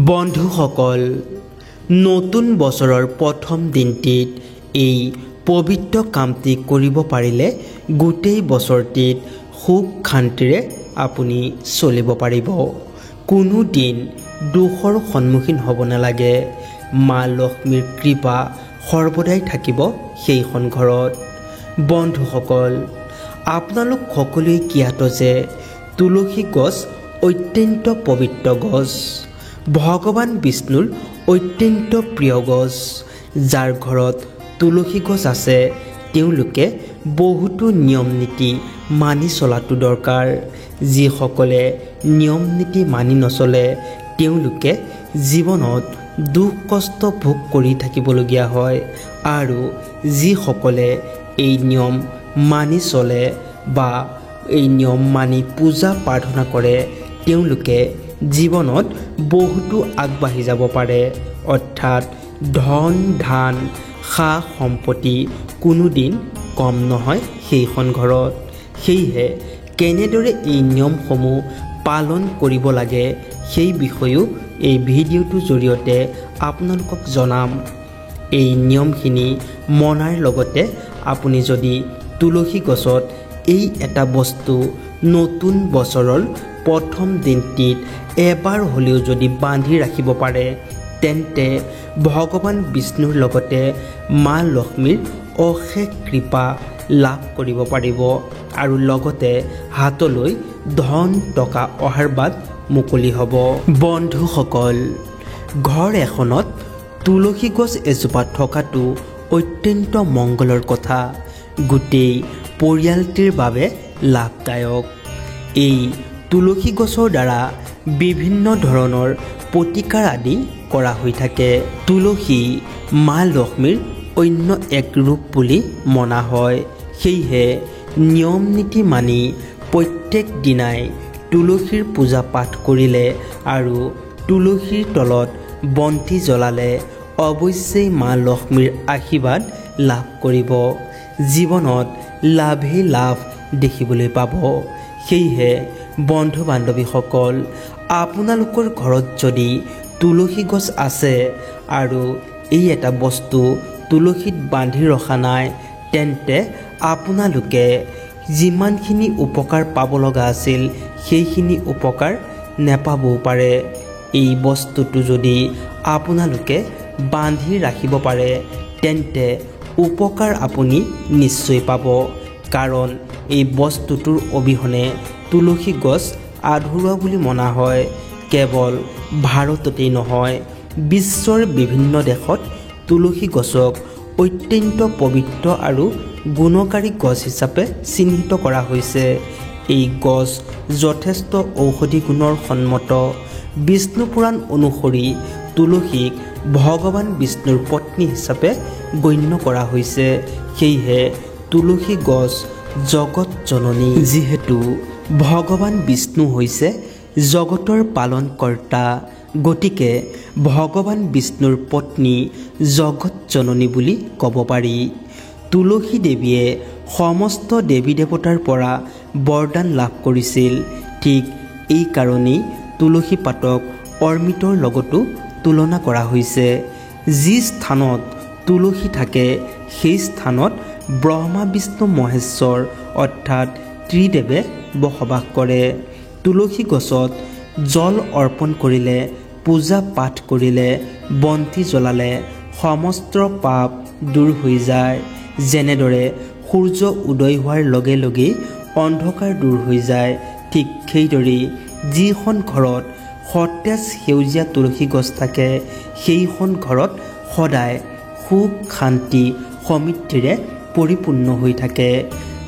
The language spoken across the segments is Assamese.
বন্ধুসকল, নতুন বছৰৰ প্ৰথম দিনটিত এই পবিত্ৰ কামটি কৰিব পাৰিলে গোটেই বছৰটিত সুখ শান্তিৰে আপুনি চলিব পাৰিব। কোনো দিন দুখৰ সন্মুখীন হ'ব নালাগে। মা লক্ষ্মীৰ কৃপা সৰ্বদাই থাকিব সেইখন ঘৰত। বন্ধুসকল, আপোনালোক সকলোৱে জ্ঞাত যে তুলসী গছ অত্যন্ত পবিত্ৰ গছ। ভগৱান বিষ্ণুৰ অত্যন্ত প্ৰিয় গছ। যাৰ ঘৰত তুলসী গছ আছে তেওঁলোকে বহুতো নিয়ম নীতি মানি চলাটো দৰকাৰ। যিসকলে নিয়ম নীতি মানি নচলে তেওঁলোকে জীৱনত দুখ কষ্ট ভোগ কৰি থাকিবলগীয়া হয়, আৰু যিসকলে এই নিয়ম মানি চলে বা এই নিয়ম মানি পূজা প্ৰাৰ্থনা কৰে তেওঁলোকে জীৱনত বহুতো আগবাঢ়ি যাব পাৰে। অৰ্থাৎ ধন ধান সা সম্পত্তি কোনোদিন কম নহয় সেইখন ঘৰত। সেয়েহে কেনেদৰে এই নিয়মসমূহ পালন কৰিব লাগে সেই বিষয়েও এই ভিডিঅ'টোৰ জৰিয়তে আপোনালোকক জনাম। এই নিয়মখিনি মনাৰ লগতে আপুনি যদি তুলসী গছত এই এটা বস্তু নতুন বছৰৰ প্ৰথম দিনটিত এবাৰ হ'লেও যদি বান্ধি ৰাখিব পাৰে তেন্তে ভগৱান বিষ্ণুৰ লগতে মা লক্ষ্মীৰ অশেষ কৃপা লাভ কৰিব পাৰিব, আৰু লগতে হাতলৈ ধন টকা অহাৰ বাট মুকলি হ'ব। বন্ধুসকল, ঘৰ এখনত তুলসী গছ এজোপা থকাটো অত্যন্ত মংগলৰ কথা। গোটেই পৰিয়ালটিৰ বাবে লাভদায়ক। এই তুলসী গছৰ দ্বাৰা বিভিন্ন ধৰণৰ প্ৰতিকাৰ আদি কৰা হৈ থাকে। তুলসী মা লক্ষ্মীৰ অন্য এক ৰূপ বুলি মনা হয়। সেয়েহে নিয়ম নীতি মানি প্ৰত্যেক দিনাই তুলসীৰ পূজা পাঠ কৰিলে আৰু তুলসীৰ তলত বন্তি জ্বলালে অৱশ্যেই মা লক্ষ্মীৰ আশীৰ্বাদ লাভ কৰিব। জীৱনত লাভেই লাভ দেখিবলৈ পাব। সেয়েহে বন্ধু বান্ধৱীসকল, আপোনালোকৰ ঘৰত যদি তুলসী গছ আছে আৰু এই এটা বস্তু তুলসীত বান্ধি ৰখা নাই তেন্তে আপোনালোকে যিমানখিনি উপকাৰ পাব লগা আছিল সেইখিনি উপকাৰ নেপাবও পাৰে। এই বস্তুটো যদি আপোনালোকে বান্ধি ৰাখিব পাৰে তেন্তে উপকাৰ আপুনি নিশ্চয় পাব। কাৰণ এই বস্তুটোৰ অবিহনে তুলসী গছ আধৰুৱা বুলি মনা হয়। কেৱল ভাৰততেই নহয়, বিশ্বৰ বিভিন্ন দেশত তুলসী গছক অত্যন্ত পবিত্ৰ আৰু গুণকাৰী গছ হিচাপে চিহ্নিত কৰা হৈছে। এই গছ যথেষ্ট ঔষধি গুণৰ সন্মত। বিষ্ণু পুৰাণ অনুসৰি তুলসীক ভগৱান বিষ্ণুৰ পত্নী হিচাপে গণ্য কৰা হৈছে। সেয়েহে তুলসী গছ জগত জননী। যিহেতু ভগৱান বিষ্ণু হৈছে জগতৰ পালনকৰ্তা, গতিকে ভগৱান বিষ্ণুৰ পত্নী জগত জননী বুলি ক'ব পাৰি। তুলসী দেৱীয়ে সমস্ত দেৱী দেৱতাৰ পৰা বৰদান লাভ কৰিছিল। ঠিক এই কাৰণেই তুলসী পাতক অমৃতৰ লগতো তুলনা কৰা হৈছে। যি স্থানত তুলসী থাকে সেই স্থানত ব্ৰহ্মা বিষ্ণু মহেশ্বৰ অৰ্থাৎ ত্ৰিদেৱে বসবাস কৰে। তুলসী গছত জল অৰ্পণ কৰিলে, পূজা পাঠ কৰিলে, বন্তি জ্বলালে সমস্ত পাপ দূৰ হৈ যায়। যেনেদৰে সূৰ্য উদয় হোৱাৰ লগে লগেই অন্ধকাৰ দূৰ হৈ যায়, ঠিক সেইদৰেই যিখন ঘৰত সতেজ সেউজীয়া তুলসী গছ থাকে সেইখন ঘৰত সদায় সুখ শান্তি সমৃদ্ধিৰে পৰিপূৰ্ণ হৈ থাকে।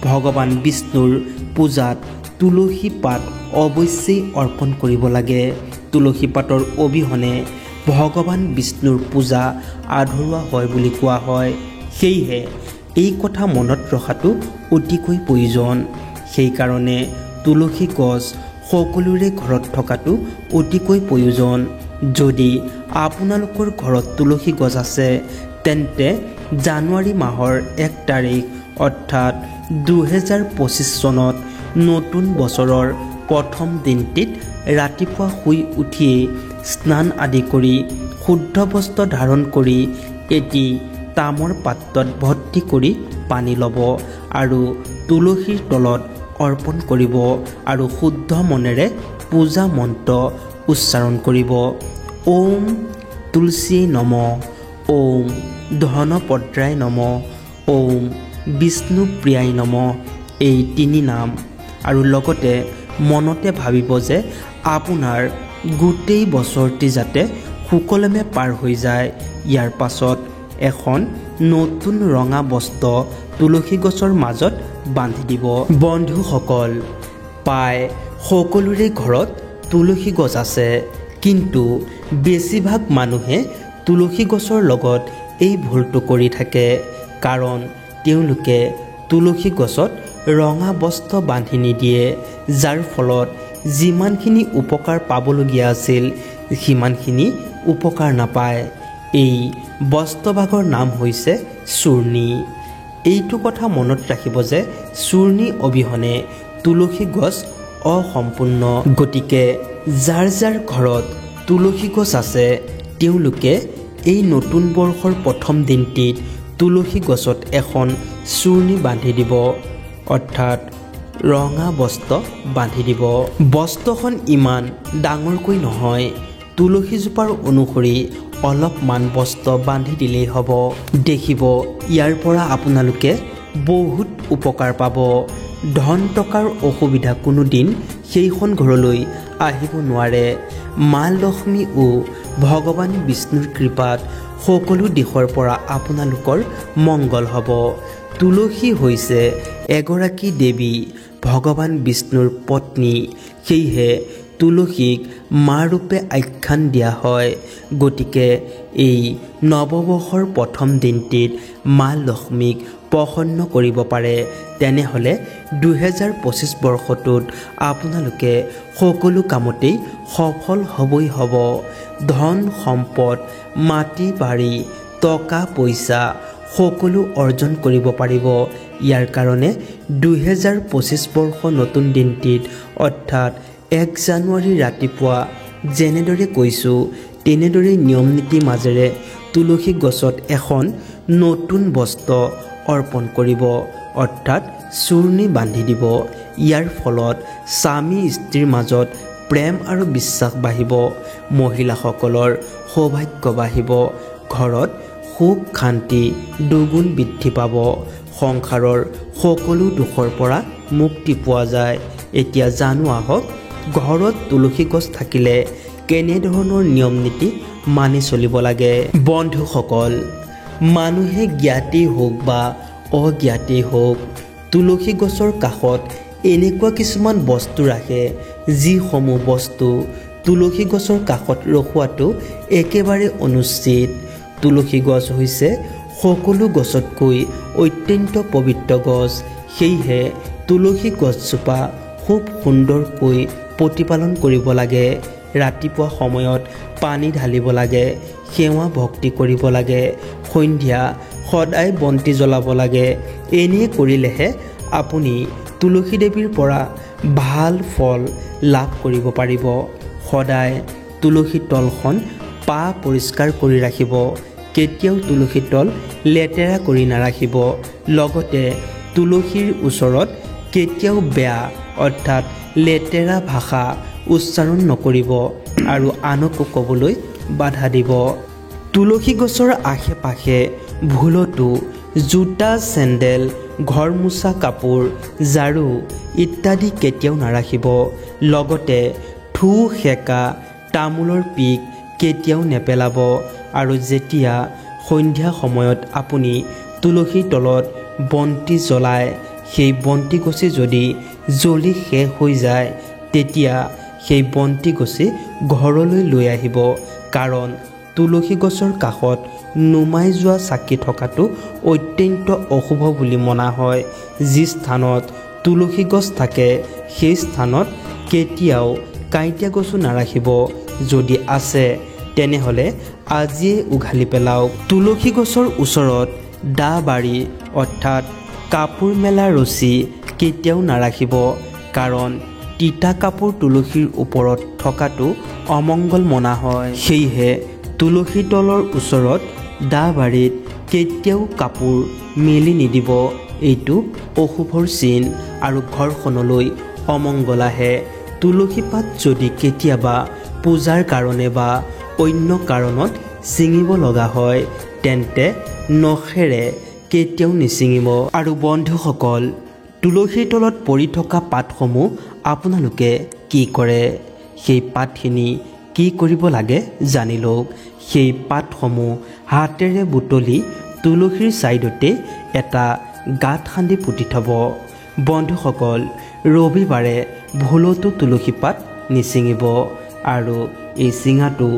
ভগৱান বিষ্ণুৰ পূজাত তুলসী পাত অৱশ্যেই অৰ্পণ কৰিব লাগে। তুলসী পাতৰ অবিহনে ভগৱান বিষ্ণুৰ পূজা আধৰুৱা হয় বুলি কোৱা হয়। সেয়েহে এই কথা মনত ৰখাটো অতিকৈ প্ৰয়োজন। সেইকাৰণে তুলসী গছ সকলোৰে ঘৰত থকাটো অতিকৈ প্ৰয়োজন। যদি আপোনালোকৰ ঘৰত তুলসী গছ আছে তেন্তে জানুৱাৰী মাহৰ 1 তাৰিখ অৰ্থাৎ 2025 চনত নতুন বছৰৰ প্ৰথম দিনটিত ৰাতিপুৱা শুই উঠিয়েই স্নান আদি কৰি শুদ্ধ বস্ত্ৰ ধাৰণ কৰি এটি তামৰ পাত্ৰত ভৰ্তি কৰি পানী ল'ব আৰু তুলসীৰ তলত অৰ্পণ কৰিব আৰু শুদ্ধ মনেৰে পূজা মন্ত্ৰ উচ্চাৰণ কৰিব। ওম তুলসী নম, ওম ধনপদ্ৰায় নম, ওম বিষ্ণুপ্ৰিয়াই নম, এই 3 নাম আৰু লগতে মনতে ভাবিব যে আপোনাৰ গোটেই বছৰটি যাতে সুকলমে পাৰ হৈ যায়। ইয়াৰ পাছত এখন নতুন ৰঙা বস্ত্ৰ তুলসী গছৰ মাজত বান্ধি দিব। বন্ধুসকল, প্ৰায় সকলোৰে ঘৰত তুলসী গছ আছে, কিন্তু বেছিভাগ মানুহে তুলসী গছৰ লগত এই ভুলটো কৰি থাকে, কাৰণ তেওঁলোকে তুলসী গছত ৰঙা বস্ত্ৰ বান্ধি নিদিয়ে, যাৰ ফলত যিমানখিনি উপকাৰ পাবলগীয়া আছিল সিমানখিনি উপকাৰ নাপায়। এই বস্ত্ৰভাগৰ নাম হৈছে চূৰ্ণি। এইটো কথা মনত ৰাখিব যে চূৰ্ণি অবিহনে তুলসী গছ অসম্পূৰ্ণ। গতিকে যাৰ যাৰ ঘৰত তুলসী গছ আছে তেওঁলোকে এই নতুন বৰ্ষৰ প্ৰথম দিনটিত তুলসী গছত এখন চূৰ্ণি বান্ধি দিব, অৰ্থাৎ ৰঙা বস্ত্ৰ বান্ধি দিব। বস্ত্ৰখন ইমান ডাঙৰকৈ নহয়, তুলসীজোপাৰ অনুসৰি অলপমান বস্ত্ৰ বান্ধি দিলেই হ'ব। দেখিব ইয়াৰ পৰা আপোনালোকে বহুত উপকাৰ পাব। ধন টকাৰ অসুবিধা কোনো দিন সেইখন ঘৰলৈ আহিব নোৱাৰে। মা লক্ষ্মী ও ভগৱান বিষ্ণুৰ কৃপাত সকলো দিশৰ পৰা আপোনালোকৰ মংগল হ'ব। তুলসী হৈছে এগৰাকী দেৱী, ভগৱান বিষ্ণুৰ পত্নী, সেয়েহে তুলসীক মা ৰূপে আখ্যান দিয়া হয়। গতিকে এই নৱবৰ্ষৰ প্ৰথম দিনটিত মা লক্ষ্মীক প্ৰসন্ন কৰিব পাৰে, তেনেহ'লে 2025 বৰ্ষটোত আপোনালোকে সকলো কামতেই সফল হ'বই হ'ব। ধন সম্পদ, মাটি বাৰী, টকা পইচা সকলো অৰ্জন কৰিব পাৰিব। ইয়াৰ কাৰণে 2025 বৰ্ষ নতুন দিনটিত অৰ্থাৎ 1 জানুৱাৰী ৰাতিপুৱা যেনেদৰে কৈছোঁ তেনেদৰে নিয়ম নীতিৰ মাজেৰে তুলসী গছত এখন নতুন বস্ত্ৰ অৰ্পণ কৰিব, অৰ্থাৎ চূৰ্ণি বান্ধি দিব। ইয়াৰ ফলত স্বামী স্ত্ৰীৰ মাজত প্ৰেম আৰু বিশ্বাস বাঢ়িব, মহিলাসকলৰ সৌভাগ্য বাঢ়িব, ঘৰত সুখ শান্তি দুগুণ বৃদ্ধি পাব, সংসাৰৰ সকলো দুখৰ পৰা মুক্তি পোৱা যায়। এতিয়া জানো আহক, ঘৰত তুলসী গছ থাকিলে কেনেধৰণৰ নিয়ম নীতি মানি চলিব লাগে। বন্ধুসকল, মানুহে জ্ঞাতেই হওক বা অজ্ঞাতেই হওক তুলসী গছৰ কাষত এনেকুৱা কিছুমান বস্তু ৰাখে যিসমূহ বস্তু তুলসী গছৰ কাষত ৰখোৱাটো একেবাৰে অনুচিত। তুলসী গছ হৈছে সকলো গছতকৈ অত্যন্ত পবিত্ৰ গছ, সেয়েহে তুলসী গছজোপা খুব সুন্দৰকৈ প্ৰতিপালন কৰিব লাগে। ৰাতিপুৱা সময়ত পানী ঢালিব লাগে, সেৱা ভক্তি কৰিব লাগে, সন্ধিয়া সদায় বন্তি জ্বলাব লাগে। এনে কৰিলেহে আপুনি তুলসী দেৱীৰ পৰা ভাল ফল লাভ কৰিব পাৰিব। সদায় তুলসী তলখন পৰিষ্কাৰ কৰি ৰাখিব, কেতিয়াও তুলসী তল লেতেৰা কৰি নাৰাখিব। লগতে তুলসীৰ ওচৰত কেতিয়াও বেয়া অৰ্থাৎ লেতেৰা ভাষা উচ্চাৰণ নকৰিব আৰু আনকো ক'বলৈ বাধা দিব। তুলসী গছৰ আশে পাশে ভুলতো জোতা, চেণ্ডেল, ঘৰ মোচা কাপোৰ, ঝাৰু ইত্যাদি কেতিয়াও নাৰাখিব। লগতে থু সেকা তামোলৰ পিক কেতিয়াও নেপেলাব। আৰু যেতিয়া সন্ধিয়া সময়ত আপুনি তুলসীৰ তলত বন্তি জ্বলায়, সেই বন্তি গছি যদি জ্বলি শেষ হৈ যায় তেতিয়া সেই বন্তি গছি ঘৰলৈ লৈ আহিব, কাৰণ তুলসী গছৰ কাষত নুমাই যোৱা চাকি থকাটো অত্যন্ত অশুভ বুলি মনা হয়। যি স্থানত তুলসী গছ থাকে সেই স্থানত কেতিয়াও কাঁইটীয়া গছো নাৰাখিব। যদি আছে তেনেহ'লে আজিয়ে উঘালি পেলাওক। তুলসী গছৰ ওচৰত দা বাৰী অৰ্থাৎ কাপোৰ মেলা ৰছী কেতিয়াও নাৰাখিব, কাৰণ তিতা কাপোৰ তুলসীৰ ওপৰত থকাটো অমংগল মনা হয়। সেয়েহে তুলসী তলৰ ওচৰত দা-বাৰীত কেতিয়াও কাপোৰ মেলি নিদিব। এইটো অশুভৰ চিন আৰু ঘৰখনলৈ অমংগল আহে। তুলসী পাত যদি কেতিয়াবা পূজাৰ কাৰণে বা অন্য কাৰণত ছিঙিব লগা হয় তেন্তে নখেৰে কেতিয়াও নিছিঙিব। আৰু বন্ধুসকল, তুলসীৰ তলত পৰি থকা পাতসমূহ আপোনালোকে কি কৰে? সেই পাতখিনি কি কৰিব লাগে জানি লওক। সেই পাতসমূহ হাতেৰে বুটলি তুলসীৰ ছাইডতে এটা গাঁত খান্দি পুতি থ'ব। বন্ধুসকল, ৰবিবাৰে ভুলতো তুলসী পাত নিছিঙিব আৰু এই চিঙাটো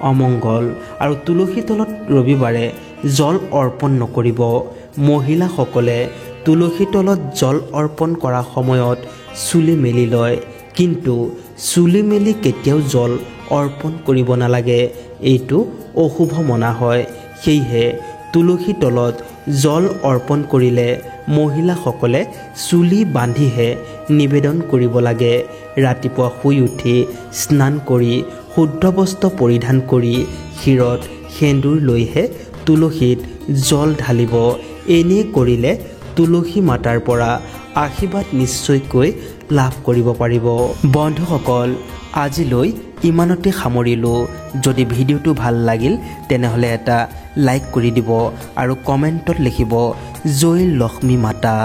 অমংগল। আৰু তুলসী তলত ৰবিবাৰে জল অৰ্পণ নকৰিব। মহিলাসকলে তুলসী তলত জল অৰ্পণ কৰা সময়ত চুলি মেলি লয়, কিন্তু চুলি মেলি কেতিয়াও জল অৰ্পণ কৰিব নালাগে। এইটো অশুভ মনা হয়। সেয়েহে তুলসী তলত জল অৰ্পণ কৰিলে মহিলাসকলে চুলি বান্ধিহে নিবেদন কৰিব লাগে। ৰাতিপুৱা শুই উঠি স্নান কৰি শুদ্ধ বস্ত্ৰ পৰিধান কৰি শিৰত সেন্দুৰ লৈহে তুলসীত জল ঢালিব। এনে কৰিলে তুলসী মাতাৰ পৰা আশীৰ্বাদ নিশ্চয়কৈ লাভ কৰিব পাৰিব। বন্ধুসকল, আজিলৈ ইমানতে সামৰিলোঁ। যদি ভিডিঅ'টো ভাল লাগিল তেনেহ'লে এটা লাইক কৰি দিব আৰু কমেণ্টত লিখিব জয় লক্ষ্মী মাতা।